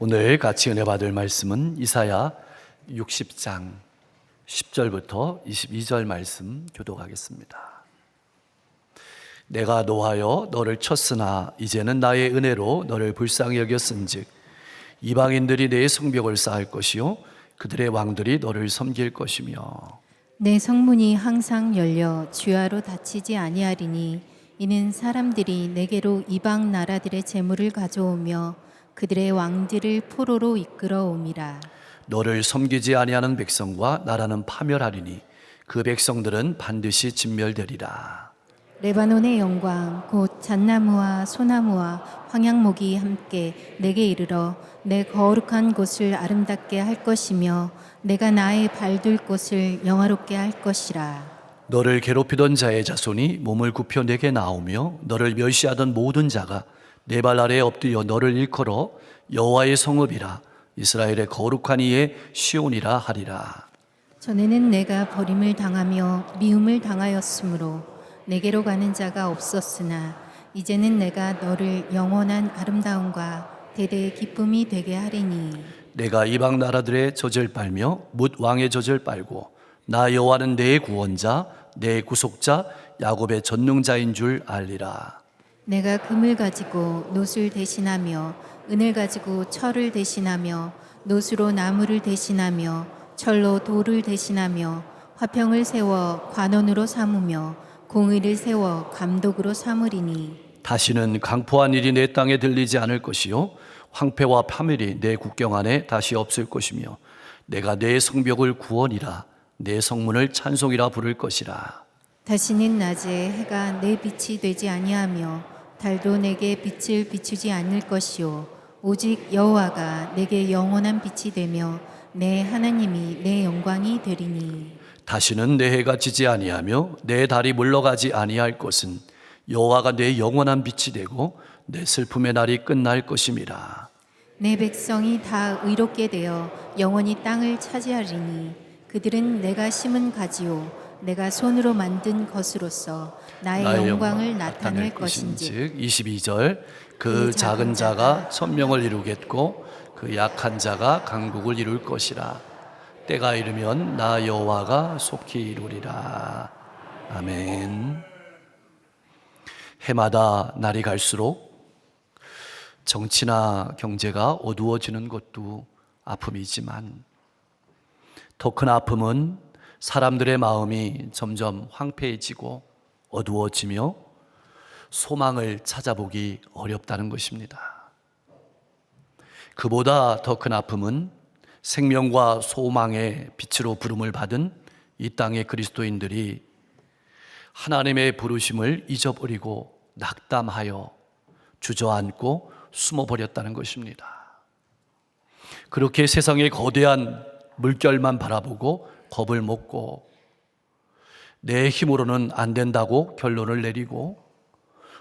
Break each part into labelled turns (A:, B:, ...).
A: 오늘 같이 은혜 받을 말씀은 이사야 60장 10절부터 22절 말씀 교독하겠습니다. 내가 노하여 너를 쳤으나 이제는 나의 은혜로 너를 불쌍히 여겼은즉 이방인들이 내 성벽을 쌓을 것이요 그들의 왕들이 너를 섬길 것이며
B: 내 성문이 항상 열려 주야로 닫히지 아니하리니 이는 사람들이 내게로 이방 나라들의 재물을 가져오며 그들의 왕들을 포로로 이끌어옴이라.
A: 너를 섬기지 아니하는 백성과 나라는 파멸하리니 그 백성들은 반드시 진멸되리라.
B: 레바논의 영광 곧 잣나무와 소나무와 황양목이 함께 내게 이르러 내 거룩한 곳을 아름답게 할 것이며 내가 나의 발둘 곳을 영화롭게 할 것이라.
A: 너를 괴롭히던 자의 자손이 몸을 굽혀 내게 나오며 너를 멸시하던 모든 자가 내 발 아래에 엎드려 너를 일컬어 여호와의 성읍이라 이스라엘의 거룩한 이의 시온이라 하리라.
B: 전에는 내가 버림을 당하며 미움을 당하였으므로 내게로 가는 자가 없었으나 이제는 내가 너를 영원한 아름다움과 대대의 기쁨이 되게 하리니
A: 내가 이방 나라들의 젖을 빨며 뭇 왕의 젖을 빨고 나 여호와는 내 구원자 내 구속자 야곱의 전능자인 줄 알리라.
B: 내가 금을 가지고 놋을 대신하며 은을 가지고 철을 대신하며 놋으로 나무를 대신하며 철로 돌을 대신하며 화평을 세워 관원으로 삼으며 공의를 세워 감독으로 삼으리니
A: 다시는 강포한 일이 내 땅에 들리지 않을 것이요 황폐와 파멸이 내 국경 안에 다시 없을 것이며 내가 내 성벽을 구원이라 내 성문을 찬송이라 부를 것이라.
B: 다시는 낮에 해가 내 빛이 되지 아니하며 달도 내게 빛을 비추지 않을 것이요 오직 여호와가 내게 영원한 빛이 되며 내 하나님이 내 영광이 되리니
A: 다시는 내 해가 지지 아니하며 내 달이 물러가지 아니할 것은 여호와가 내 영원한 빛이 되고 내 슬픔의 날이 끝날 것임이라.
B: 내 백성이 다 의롭게 되어 영원히 땅을 차지하리니 그들은 내가 심은 가지요 내가 손으로 만든 것으로서 나의 영광을 나타낼 것인즉
A: 22절 그 작은 자가 천명을 이루겠고 그 약한 자가 강국을 이룰 것이라. 때가 이르면 나 여호와가 속히 이루리라. 아멘. 해마다 날이 갈수록 정치나 경제가 어두워지는 것도 아픔이지만 더 큰 아픔은 사람들의 마음이 점점 황폐해지고 어두워지며 소망을 찾아보기 어렵다는 것입니다. 그보다 더 큰 아픔은 생명과 소망의 빛으로 부름을 받은 이 땅의 그리스도인들이 하나님의 부르심을 잊어버리고 낙담하여 주저앉고 숨어버렸다는 것입니다. 그렇게 세상의 거대한 물결만 바라보고 겁을 먹고 내 힘으로는 안 된다고 결론을 내리고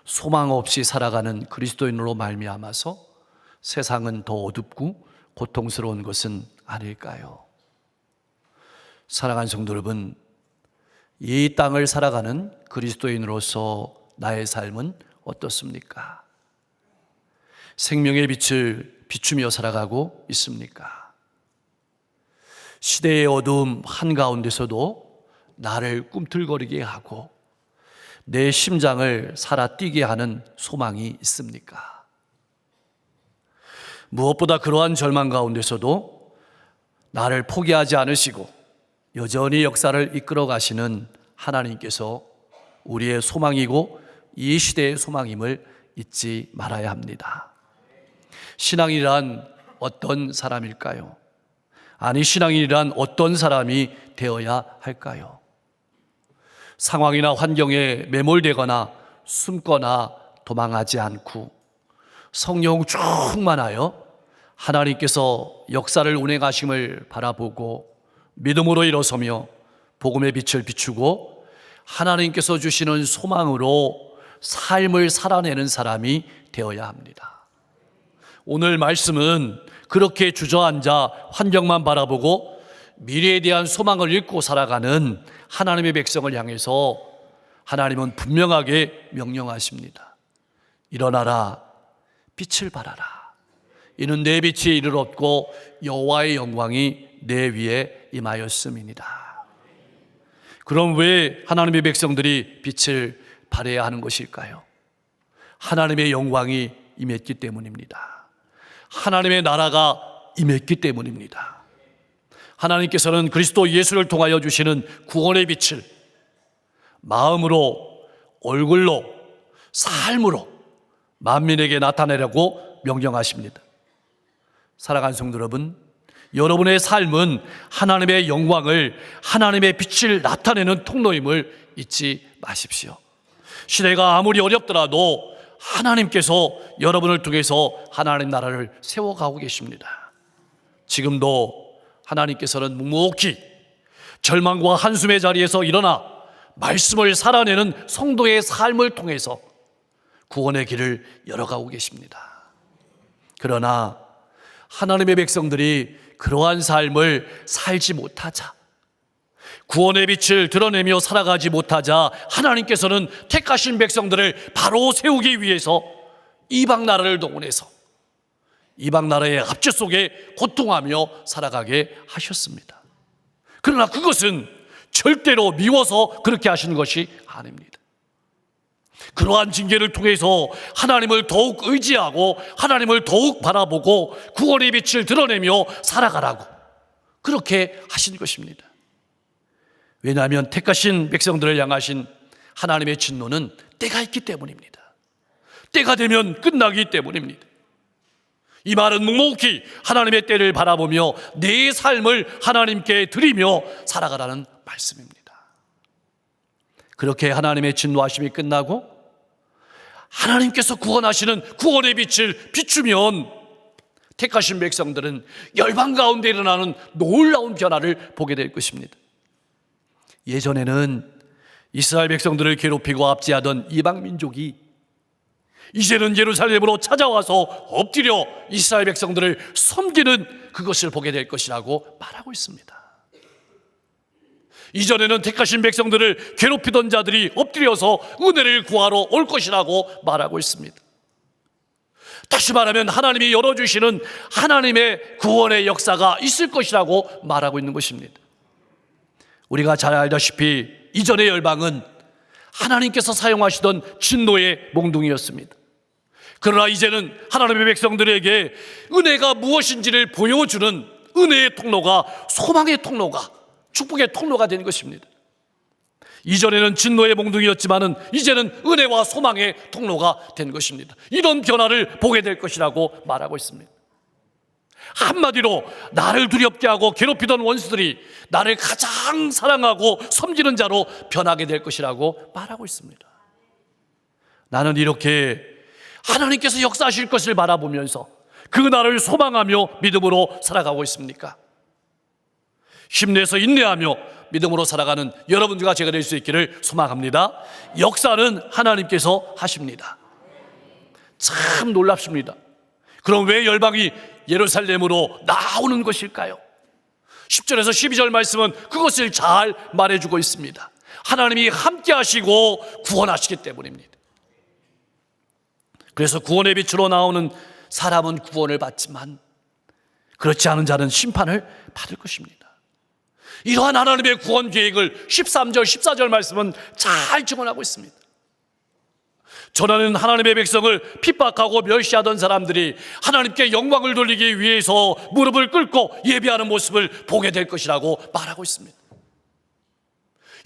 A: 소망 없이 살아가는 그리스도인으로 말미암아서 세상은 더 어둡고 고통스러운 것은 아닐까요? 사랑하는 성도 여러분, 이 땅을 살아가는 그리스도인으로서 나의 삶은 어떻습니까? 생명의 빛을 비추며 살아가고 있습니까? 시대의 어두움 한가운데서도 나를 꿈틀거리게 하고 내 심장을 살아 뛰게 하는 소망이 있습니까? 무엇보다 그러한 절망 가운데서도 나를 포기하지 않으시고 여전히 역사를 이끌어 가시는 하나님께서 우리의 소망이고 이 시대의 소망임을 잊지 말아야 합니다. 신앙이란 어떤 사람일까요? 아니, 신앙인이란 어떤 사람이 되어야 할까요? 상황이나 환경에 매몰되거나 숨거나 도망하지 않고 성령 충만하여 하나님께서 역사를 운행하심을 바라보고 믿음으로 일어서며 복음의 빛을 비추고 하나님께서 주시는 소망으로 삶을 살아내는 사람이 되어야 합니다. 오늘 말씀은 그렇게 주저앉아 환경만 바라보고 미래에 대한 소망을 잃고 살아가는 하나님의 백성을 향해서 하나님은 분명하게 명령하십니다. 일어나라, 빛을 발하라. 이는 내 빛이 이르렀고 여호와의 영광이 내 위에 임하였음이니라. 그럼 왜 하나님의 백성들이 빛을 발해야 하는 것일까요? 하나님의 영광이 임했기 때문입니다. 하나님의 나라가 임했기 때문입니다. 하나님께서는 그리스도 예수를 통하여 주시는 구원의 빛을 마음으로, 얼굴로, 삶으로 만민에게 나타내라고 명령하십니다. 사랑하는 성도 여러분, 여러분의 삶은 하나님의 영광을, 하나님의 빛을 나타내는 통로임을 잊지 마십시오. 시대가 아무리 어렵더라도 하나님께서 여러분을 통해서 하나님 나라를 세워가고 계십니다. 지금도 하나님께서는 묵묵히 절망과 한숨의 자리에서 일어나 말씀을 살아내는 성도의 삶을 통해서 구원의 길을 열어가고 계십니다. 그러나 하나님의 백성들이 그러한 삶을 살지 못하자, 구원의 빛을 드러내며 살아가지 못하자 하나님께서는 택하신 백성들을 바로 세우기 위해서 이방 나라를 동원해서 이방 나라의 압제 속에 고통하며 살아가게 하셨습니다. 그러나 그것은 절대로 미워서 그렇게 하신 것이 아닙니다. 그러한 징계를 통해서 하나님을 더욱 의지하고 하나님을 더욱 바라보고 구원의 빛을 드러내며 살아가라고 그렇게 하신 것입니다. 왜냐하면 택하신 백성들을 향하신 하나님의 진노는 때가 있기 때문입니다. 때가 되면 끝나기 때문입니다. 이 말은 묵묵히 하나님의 때를 바라보며 내 삶을 하나님께 드리며 살아가라는 말씀입니다. 그렇게 하나님의 진노하심이 끝나고 하나님께서 구원하시는 구원의 빛을 비추면 택하신 백성들은 열방 가운데 일어나는 놀라운 변화를 보게 될 것입니다. 예전에는 이스라엘 백성들을 괴롭히고 압제하던 이방 민족이 이제는 예루살렘으로 찾아와서 엎드려 이스라엘 백성들을 섬기는 그것을 보게 될 것이라고 말하고 있습니다. 이전에는 택하신 백성들을 괴롭히던 자들이 엎드려서 은혜를 구하러 올 것이라고 말하고 있습니다. 다시 말하면 하나님이 열어주시는 하나님의 구원의 역사가 있을 것이라고 말하고 있는 것입니다. 우리가 잘 알다시피 이전의 열방은 하나님께서 사용하시던 진노의 몽둥이였습니다. 그러나 이제는 하나님의 백성들에게 은혜가 무엇인지를 보여주는 은혜의 통로가, 소망의 통로가, 축복의 통로가 된 것입니다. 이전에는 진노의 몽둥이였지만은 이제는 은혜와 소망의 통로가 된 것입니다. 이런 변화를 보게 될 것이라고 말하고 있습니다. 한마디로 나를 두렵게 하고 괴롭히던 원수들이 나를 가장 사랑하고 섬기는 자로 변하게 될 것이라고 말하고 있습니다. 나는 이렇게 하나님께서 역사하실 것을 바라보면서 그 날을 소망하며 믿음으로 살아가고 있습니까? 힘내서 인내하며 믿음으로 살아가는 여러분들과 제가 될 수 있기를 소망합니다. 역사는 하나님께서 하십니다. 참 놀랍습니다. 그럼 왜 열방이 예루살렘으로 나오는 것일까요? 10절에서 12절 말씀은 그것을 잘 말해주고 있습니다. 하나님이 함께 하시고 구원하시기 때문입니다. 그래서 구원의 빛으로 나오는 사람은 구원을 받지만 그렇지 않은 자는 심판을 받을 것입니다. 이러한 하나님의 구원 계획을 13절, 14절 말씀은 잘 증언하고 있습니다. 전에는 하나님의 백성을 핍박하고 멸시하던 사람들이 하나님께 영광을 돌리기 위해서 무릎을 꿇고 예배하는 모습을 보게 될 것이라고 말하고 있습니다.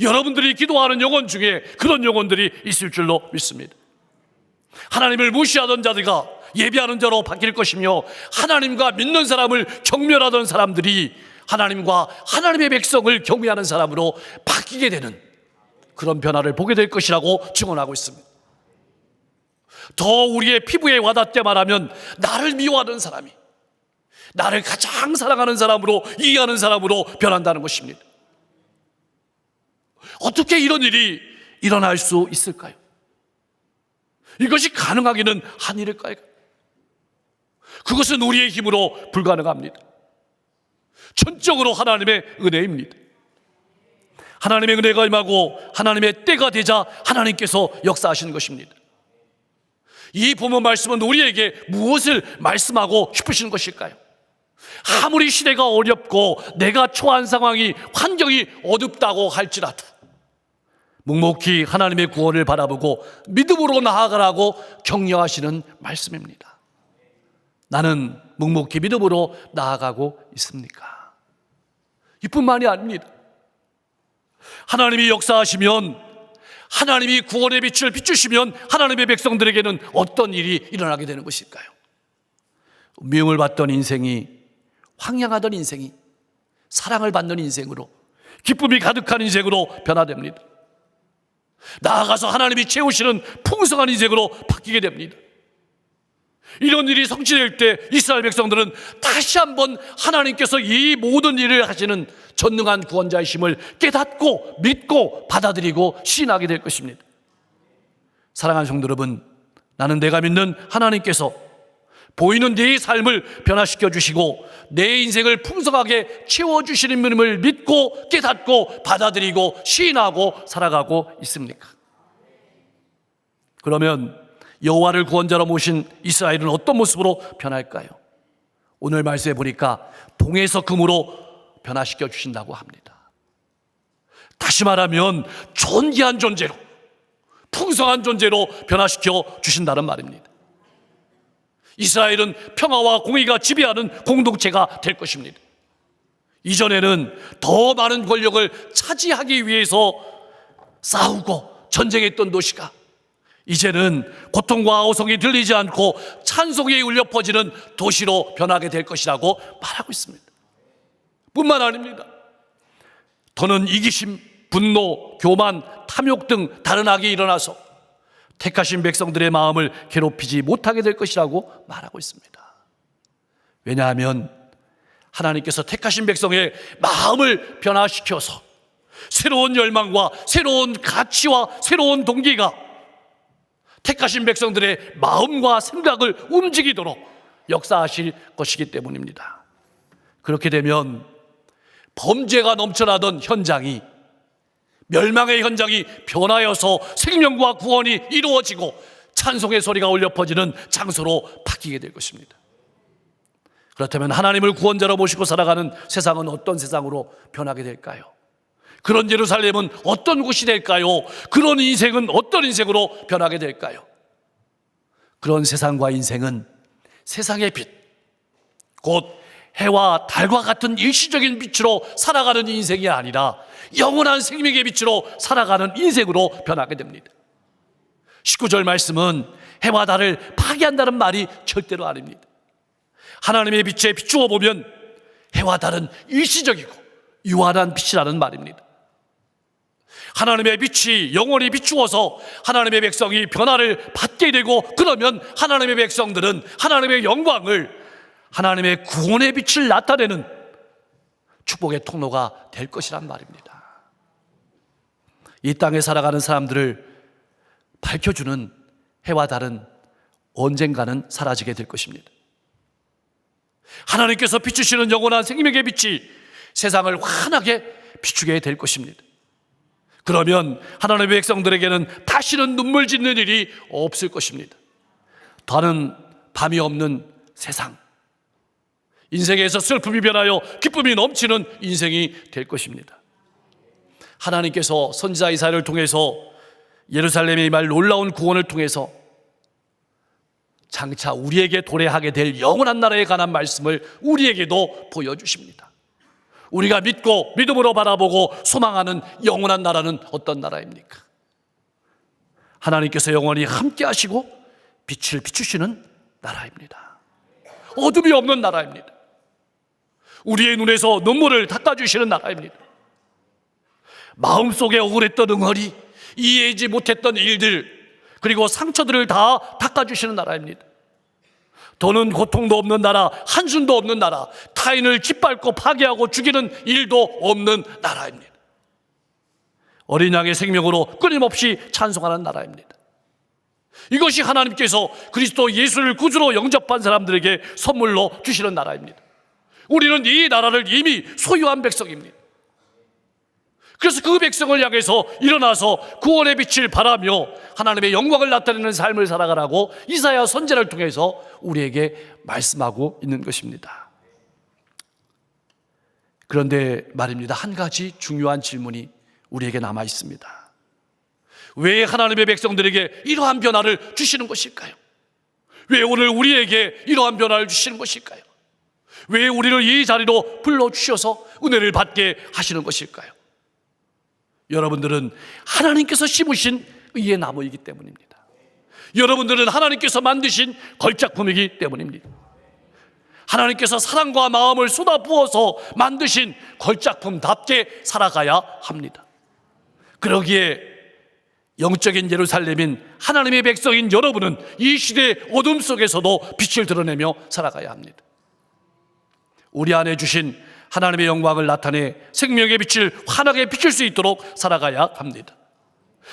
A: 여러분들이 기도하는 영혼 중에 그런 영혼들이 있을 줄로 믿습니다. 하나님을 무시하던 자들과 예배하는 자로 바뀔 것이며 하나님과 믿는 사람을 경멸하던 사람들이 하나님과 하나님의 백성을 경외하는 사람으로 바뀌게 되는 그런 변화를 보게 될 것이라고 증언하고 있습니다. 더 우리의 피부에 와닿게 말하면 나를 미워하는 사람이 나를 가장 사랑하는 사람으로, 이해하는 사람으로 변한다는 것입니다. 어떻게 이런 일이 일어날 수 있을까요? 이것이 가능하기는 한 일일까요? 그것은 우리의 힘으로 불가능합니다. 전적으로 하나님의 은혜입니다. 하나님의 은혜가 임하고 하나님의 때가 되자 하나님께서 역사하시는 것입니다. 이 본문 말씀은 우리에게 무엇을 말씀하고 싶으시는 것일까요? 아무리 시대가 어렵고 내가 처한 상황이, 환경이 어둡다고 할지라도 묵묵히 하나님의 구원을 바라보고 믿음으로 나아가라고 격려하시는 말씀입니다. 나는 묵묵히 믿음으로 나아가고 있습니까? 이뿐만이 아닙니다. 하나님이 역사하시면, 하나님이 구원의 빛을 비추시면 하나님의 백성들에게는 어떤 일이 일어나게 되는 것일까요? 미움을 받던 인생이, 황량하던 인생이 사랑을 받는 인생으로, 기쁨이 가득한 인생으로 변화됩니다. 나아가서 하나님이 채우시는 풍성한 인생으로 바뀌게 됩니다. 이런 일이 성취될 때 이스라엘 백성들은 다시 한번 하나님께서 이 모든 일을 하시는 전능한 구원자이심을 깨닫고 믿고 받아들이고 시인하게 될 것입니다. 사랑하는 성도 여러분, 나는 내가 믿는 하나님께서 보이는 내 삶을 변화시켜 주시고 내 인생을 풍성하게 채워주시는 분임을 믿고 깨닫고 받아들이고 시인하고 살아가고 있습니까? 그러면 여호와를 구원자로 모신 이스라엘은 어떤 모습으로 변할까요? 오늘 말씀해 보니까 동에서 금으로 변화시켜 주신다고 합니다. 다시 말하면 존귀한 존재로, 풍성한 존재로 변화시켜 주신다는 말입니다. 이스라엘은 평화와 공의가 지배하는 공동체가 될 것입니다. 이전에는 더 많은 권력을 차지하기 위해서 싸우고 전쟁했던 도시가 이제는 고통과 아우성이 들리지 않고 찬송이 울려 퍼지는 도시로 변하게 될 것이라고 말하고 있습니다. 뿐만 아닙니다. 더는 이기심, 분노, 교만, 탐욕 등 다른 악이 일어나서 택하신 백성들의 마음을 괴롭히지 못하게 될 것이라고 말하고 있습니다. 왜냐하면 하나님께서 택하신 백성의 마음을 변화시켜서 새로운 열망과 새로운 가치와 새로운 동기가 택하신 백성들의 마음과 생각을 움직이도록 역사하실 것이기 때문입니다. 그렇게 되면 범죄가 넘쳐나던 현장이, 멸망의 현장이 변하여서 생명과 구원이 이루어지고 찬송의 소리가 울려 퍼지는 장소로 바뀌게 될 것입니다. 그렇다면 하나님을 구원자로 모시고 살아가는 세상은 어떤 세상으로 변하게 될까요? 그런 예루살렘은 어떤 곳이 될까요? 그런 인생은 어떤 인생으로 변하게 될까요? 그런 세상과 인생은 세상의 빛, 곧 해와 달과 같은 일시적인 빛으로 살아가는 인생이 아니라 영원한 생명의 빛으로 살아가는 인생으로 변하게 됩니다. 19절 말씀은 해와 달을 파괴한다는 말이 절대로 아닙니다. 하나님의 빛에 비추어 보면 해와 달은 일시적이고 유한한 빛이라는 말입니다. 하나님의 빛이 영원히 비추어서 하나님의 백성이 변화를 받게 되고, 그러면 하나님의 백성들은 하나님의 영광을, 하나님의 구원의 빛을 나타내는 축복의 통로가 될 것이란 말입니다. 이 땅에 살아가는 사람들을 밝혀주는 해와 달은 언젠가는 사라지게 될 것입니다. 하나님께서 비추시는 영원한 생명의 빛이 세상을 환하게 비추게 될 것입니다. 그러면 하나님의 백성들에게는 다시는 눈물 짓는 일이 없을 것입니다. 더는 밤이 없는 세상, 인생에서 슬픔이 변하여 기쁨이 넘치는 인생이 될 것입니다. 하나님께서 선지자 이사야를 통해서 예루살렘에 임할 놀라운 구원을 통해서 장차 우리에게 도래하게 될 영원한 나라에 관한 말씀을 우리에게도 보여주십니다. 우리가 믿고 믿음으로 바라보고 소망하는 영원한 나라는 어떤 나라입니까? 하나님께서 영원히 함께 하시고 빛을 비추시는 나라입니다. 어둠이 없는 나라입니다. 우리의 눈에서 눈물을 닦아주시는 나라입니다. 마음속에 억울했던 응어리, 이해하지 못했던 일들, 그리고 상처들을 다 닦아주시는 나라입니다. 더는 고통도 없는 나라, 한숨도 없는 나라, 타인을 짓밟고 파괴하고 죽이는 일도 없는 나라입니다. 어린 양의 생명으로 끊임없이 찬송하는 나라입니다. 이것이 하나님께서 그리스도 예수를 구주로 영접한 사람들에게 선물로 주시는 나라입니다. 우리는 이 나라를 이미 소유한 백성입니다. 그래서 그 백성을 향해서 일어나서 구원의 빛을 발하며 하나님의 영광을 나타내는 삶을 살아가라고 이사야 선지자를 통해서 우리에게 말씀하고 있는 것입니다. 그런데 말입니다, 한 가지 중요한 질문이 우리에게 남아 있습니다. 왜 하나님의 백성들에게 이러한 변화를 주시는 것일까요? 왜 오늘 우리에게 이러한 변화를 주시는 것일까요? 왜 우리를 이 자리로 불러주셔서 은혜를 받게 하시는 것일까요? 여러분들은 하나님께서 심으신 의의 나무이기 때문입니다. 여러분들은 하나님께서 만드신 걸작품이기 때문입니다. 하나님께서 사랑과 마음을 쏟아부어서 만드신 걸작품답게 살아가야 합니다. 그러기에 영적인 예루살렘인 하나님의 백성인 여러분은 이 시대의 어둠 속에서도 빛을 드러내며 살아가야 합니다. 우리 안에 주신 하나님의 영광을 나타내 생명의 빛을 환하게 비출 수 있도록 살아가야 합니다.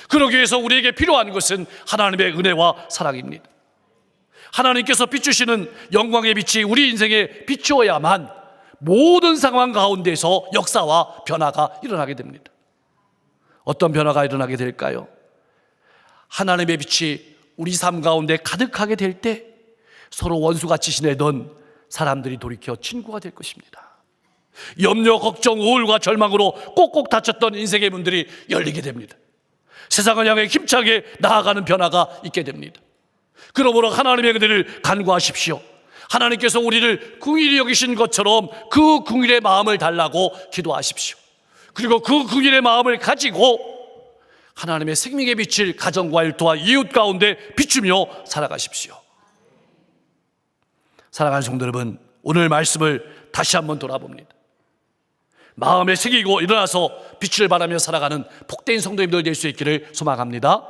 A: 그러기 위해서 우리에게 필요한 것은 하나님의 은혜와 사랑입니다. 하나님께서 비추시는 영광의 빛이 우리 인생에 비추어야만 모든 상황 가운데서 역사와 변화가 일어나게 됩니다. 어떤 변화가 일어나게 될까요? 하나님의 빛이 우리 삶 가운데 가득하게 될 때 서로 원수같이 지내던 사람들이 돌이켜 친구가 될 것입니다. 염려, 걱정, 우울과 절망으로 꼭꼭 닫혔던 인생의 문들이 열리게 됩니다. 세상을 향해 힘차게 나아가는 변화가 있게 됩니다. 그러므로 하나님의 은혜를 간구하십시오. 하나님께서 우리를 긍휼히 여기신 것처럼 그 긍휼의 마음을 달라고 기도하십시오. 그리고 그 긍휼의 마음을 가지고 하나님의 생명의 빛을 가정과 일터와 이웃 가운데 비추며 살아가십시오. 사랑하는 성도 여러분, 오늘 말씀을 다시 한번 돌아봅니다. 마음에 새기고 일어나서 빛을 발하며 살아가는 복된 성도님들 될 수 있기를 소망합니다.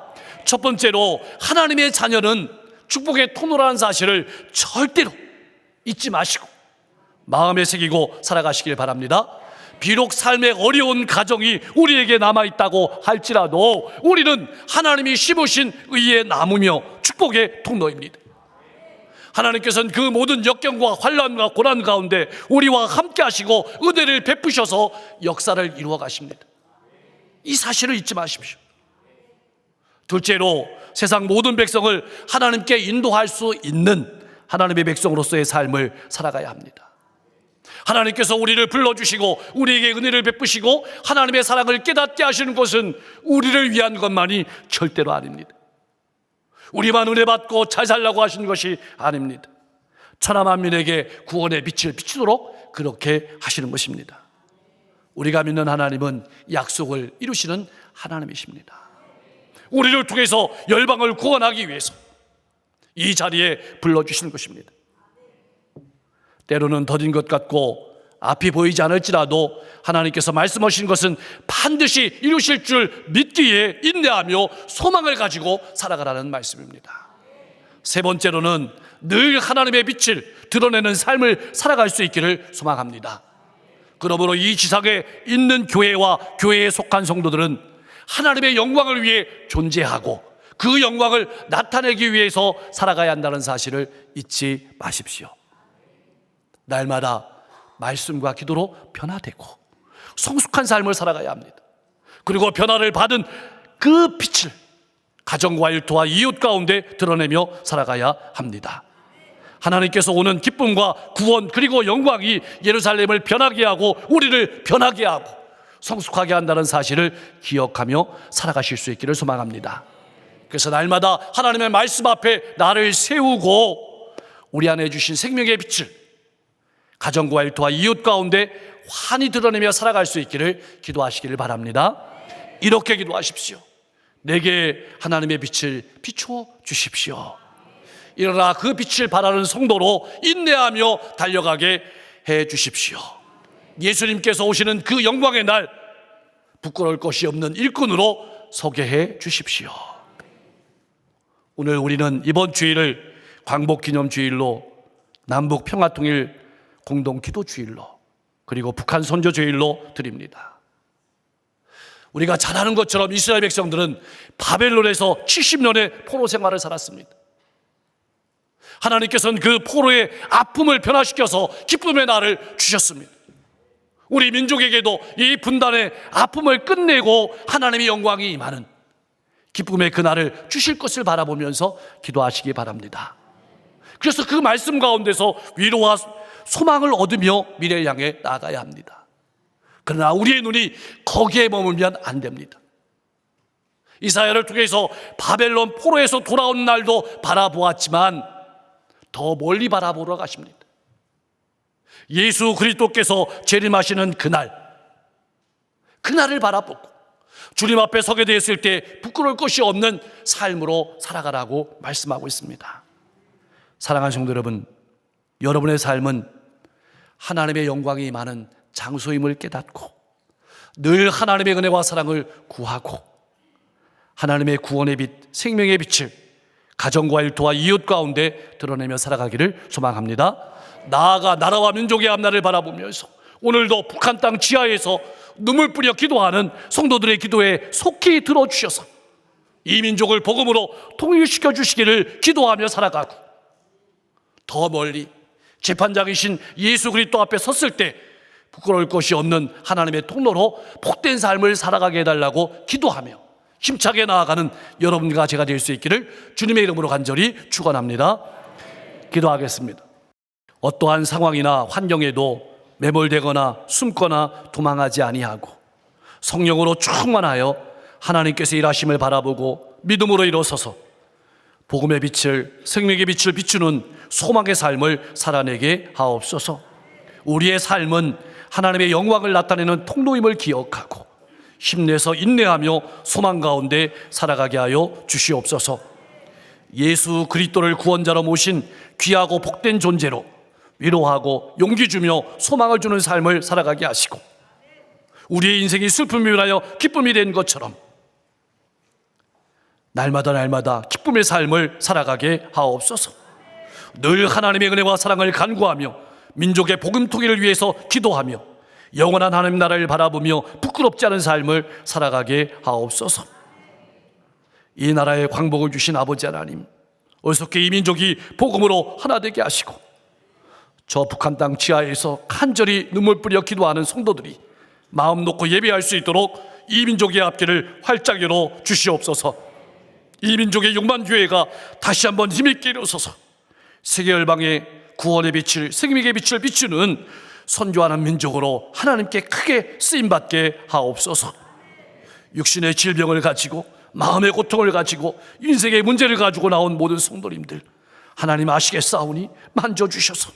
A: 첫 번째로, 하나님의 자녀는 축복의 통로라는 사실을 절대로 잊지 마시고 마음에 새기고 살아가시길 바랍니다. 비록 삶의 어려운 가정이 우리에게 남아있다고 할지라도 우리는 하나님이 심으신 의의 나무며 축복의 통로입니다. 하나님께서는 그 모든 역경과 환난과 고난 가운데 우리와 함께 하시고 은혜를 베푸셔서 역사를 이루어 가십니다. 이 사실을 잊지 마십시오. 둘째로, 세상 모든 백성을 하나님께 인도할 수 있는 하나님의 백성으로서의 삶을 살아가야 합니다. 하나님께서 우리를 불러주시고 우리에게 은혜를 베푸시고 하나님의 사랑을 깨닫게 하시는 것은 우리를 위한 것만이 절대로 아닙니다. 우리만 은혜 받고 잘 살라고 하시는 것이 아닙니다. 천하 만민에게 구원의 빛을 비추도록 그렇게 하시는 것입니다. 우리가 믿는 하나님은 약속을 이루시는 하나님이십니다. 우리를 통해서 열방을 구원하기 위해서 이 자리에 불러주시는 것입니다. 때로는 더딘 것 같고 앞이 보이지 않을지라도 하나님께서 말씀하신 것은 반드시 이루실 줄 믿기에 인내하며 소망을 가지고 살아가라는 말씀입니다. 세 번째로는 늘 하나님의 빛을 드러내는 삶을 살아갈 수 있기를 소망합니다. 그러므로 이 지상에 있는 교회와 교회에 속한 성도들은 하나님의 영광을 위해 존재하고 그 영광을 나타내기 위해서 살아가야 한다는 사실을 잊지 마십시오. 날마다 말씀과 기도로 변화되고 성숙한 삶을 살아가야 합니다. 그리고 변화를 받은 그 빛을 가정과 일터와 이웃 가운데 드러내며 살아가야 합니다. 하나님께서 오는 기쁨과 구원 그리고 영광이 예루살렘을 변하게 하고 우리를 변하게 하고 성숙하게 한다는 사실을 기억하며 살아가실 수 있기를 소망합니다. 그래서 날마다 하나님의 말씀 앞에 나를 세우고 우리 안에 주신 생명의 빛을 가정과 일터와 이웃 가운데 환히 드러내며 살아갈 수 있기를 기도하시기를 바랍니다. 이렇게 기도하십시오. 내게 하나님의 빛을 비추어 주십시오. 일어나 그 빛을 바라는 성도로 인내하며 달려가게 해 주십시오. 예수님께서 오시는 그 영광의 날 부끄러울 것이 없는 일꾼으로 서게 해 주십시오. 오늘 우리는 이번 주일을 광복기념주일로, 남북 평화통일 공동기도주일로, 그리고 북한 선조주일로 드립니다. 우리가 잘 아는 것처럼 이스라엘 백성들은 바벨론에서 70년의 포로 생활을 살았습니다. 하나님께서는 그 포로의 아픔을 변화시켜서 기쁨의 날을 주셨습니다. 우리 민족에게도 이 분단의 아픔을 끝내고 하나님의 영광이 임하는 기쁨의 그날을 주실 것을 바라보면서 기도하시기 바랍니다. 그래서 그 말씀 가운데서 위로와 소망을 얻으며 미래를 향해 나아가야 합니다. 그러나 우리의 눈이 거기에 머물면 안 됩니다. 이사야를 통해서 바벨론 포로에서 돌아온 날도 바라보았지만 더 멀리 바라보러 가십니다. 예수 그리스도께서 재림하시는 그날을 바라보고 주님 앞에 서게 되었을 때 부끄러울 것이 없는 삶으로 살아가라고 말씀하고 있습니다. 사랑하는 성도 여러분, 여러분의 삶은 하나님의 영광이 많은 장소임을 깨닫고 늘 하나님의 은혜와 사랑을 구하고 하나님의 구원의 빛, 생명의 빛을 가정과 일터와 이웃 가운데 드러내며 살아가기를 소망합니다. 나아가 나라와 민족의 앞날을 바라보면서 오늘도 북한 땅 지하에서 눈물 뿌려 기도하는 성도들의 기도에 속히 들어주셔서 이 민족을 복음으로 통일시켜 주시기를 기도하며 살아가고 더 멀리 재판장이신 예수 그리스도 앞에 섰을 때 부끄러울 것이 없는 하나님의 통로로 복된 삶을 살아가게 해달라고 기도하며 힘차게 나아가는 여러분과 제가 될 수 있기를 주님의 이름으로 간절히 축원합니다. 기도하겠습니다. 어떠한 상황이나 환경에도 매몰되거나 숨거나 도망하지 아니하고 성령으로 충만하여 하나님께서 일하심을 바라보고 믿음으로 일어서서 복음의 빛을, 생명의 빛을 비추는 소망의 삶을 살아내게 하옵소서. 우리의 삶은 하나님의 영광을 나타내는 통로임을 기억하고 힘내서 인내하며 소망 가운데 살아가게 하여 주시옵소서. 예수 그리스도를 구원자로 모신 귀하고 복된 존재로 위로하고 용기 주며 소망을 주는 삶을 살아가게 하시고 우리의 인생이 슬픔이 변하여 기쁨이 된 것처럼 날마다 기쁨의 삶을 살아가게 하옵소서. 늘 하나님의 은혜와 사랑을 간구하며 민족의 복음 통일을 위해서 기도하며 영원한 하나님 나라를 바라보며 부끄럽지 않은 삶을 살아가게 하옵소서. 이 나라에 광복을 주신 아버지 하나님, 어떻게 이 민족이 복음으로 하나 되게 하시고 저 북한 땅 지하에서 간절히 눈물 뿌려 기도하는 성도들이 마음 놓고 예배할 수 있도록 이 민족의 앞길을 활짝 열어 주시옵소서. 이 민족의 용만교회가 다시 한번 힘있게 일어서서 세계 열방의 구원의 빛을, 생명의 빛을 비추는 선교하는 민족으로 하나님께 크게 쓰임받게 하옵소서. 육신의 질병을 가지고 마음의 고통을 가지고 인생의 문제를 가지고 나온 모든 성도님들 하나님 아시겠사오니 만져주셔서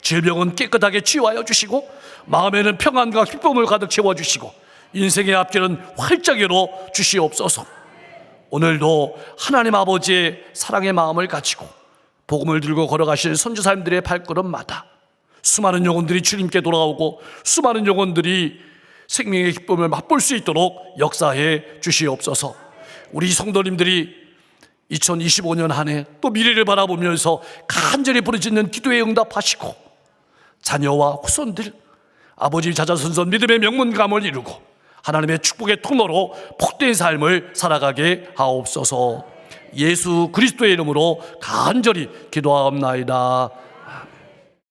A: 질병은 깨끗하게 치유하여 주시고 마음에는 평안과 기쁨을 가득 채워주시고 인생의 앞길은 활짝 열어 주시옵소서. 오늘도 하나님 아버지의 사랑의 마음을 가지고 복음을 들고 걸어가시는 선교사님들의 발걸음마다 수많은 영혼들이 주님께 돌아오고 수많은 영혼들이 생명의 기쁨을 맛볼 수 있도록 역사해 주시옵소서. 우리 성도님들이 2025년 한 해 또 미래를 바라보면서 간절히 부르짖는 기도에 응답하시고 자녀와 후손들 아버지 자자손손 믿음의 명문감을 이루고 하나님의 축복의 통로로 복된 삶을 살아가게 하옵소서. 예수 그리스도의 이름으로 간절히 기도하옵나이다.